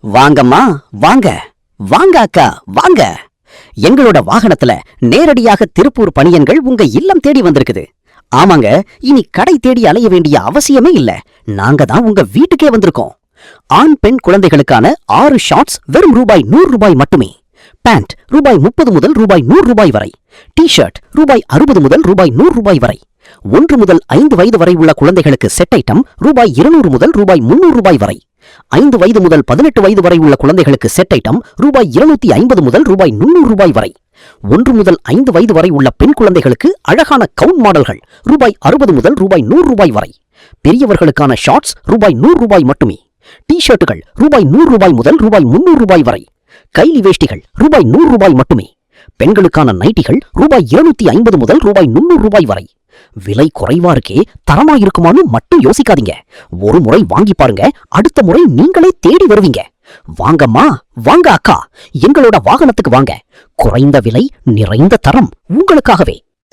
வாங்கம்மா வாங்க. வாங்க அக்கா வாங்க. எங்களோட வாகனத்துல நேரடியாக திருப்பூர் பணியன்கள் உங்க இல்லம் தேடி வந்திருக்குது. ஆமாங்க, இனி கடை தேடி அலைய வேண்டிய அவசியமே இல்ல. நாங்க தான் உங்க வீட்டுக்கே வந்திருக்கோம். ஆண் பெண் குழந்தைகளுக்கான 6 ஷார்ட்ஸ் வெறும் ரூபாய் 100 மட்டுமே. பேண்ட் ரூபாய் 30 முதல் ரூபாய் 100 வரை. டி ஷர்ட் ரூபாய் 60 முதல் ரூபாய் 100 வரை. 1 முதல் 5 வயது வரை உள்ள குழந்தைகளுக்கு செட் ஐட்டம் ரூபாய் 200 முதல் ரூபாய் 300 வரை. 5 வயது முதல் 18 வயது வரை உள்ள குழந்தைகளுக்கு செட் ஐட்டம் ரூபாய் 250 முதல் ரூபாய் 300 வரை. 1 முதல் 5 வயது வரை உள்ள பெண் குழந்தைகளுக்கு அழகான கவுன் மாடல்கள் ரூபாய் 60 முதல் ரூபாய் 100 வரை. பெரியவர்களுக்கான ஷார்ட்ஸ் ரூபாய் 100 மட்டுமே. டி ஷர்ட்டுகள் ரூபாய் 100 முதல் ரூபாய் 300 வரை. கைலி வேஷ்டிகள் ரூபாய் 100 மட்டுமே. பெண்களுக்கான நைட்டிகள் ரூபாய் 250 முதல் ரூபாய் 300 வரை. விலை குறைவா இருக்கே, தரமா இருக்குமான்னு மட்டும் யோசிக்காதீங்க. ஒரு முறை வாங்கி பாருங்க, அடுத்த முறை நீங்களே தேடி வருவீங்க. வாங்கம்மா வாங்க அக்கா, எங்களோட வாகனத்துக்கு வாங்க. குறைந்த விலை, நிறைந்த தரம் உங்களுக்காகவே.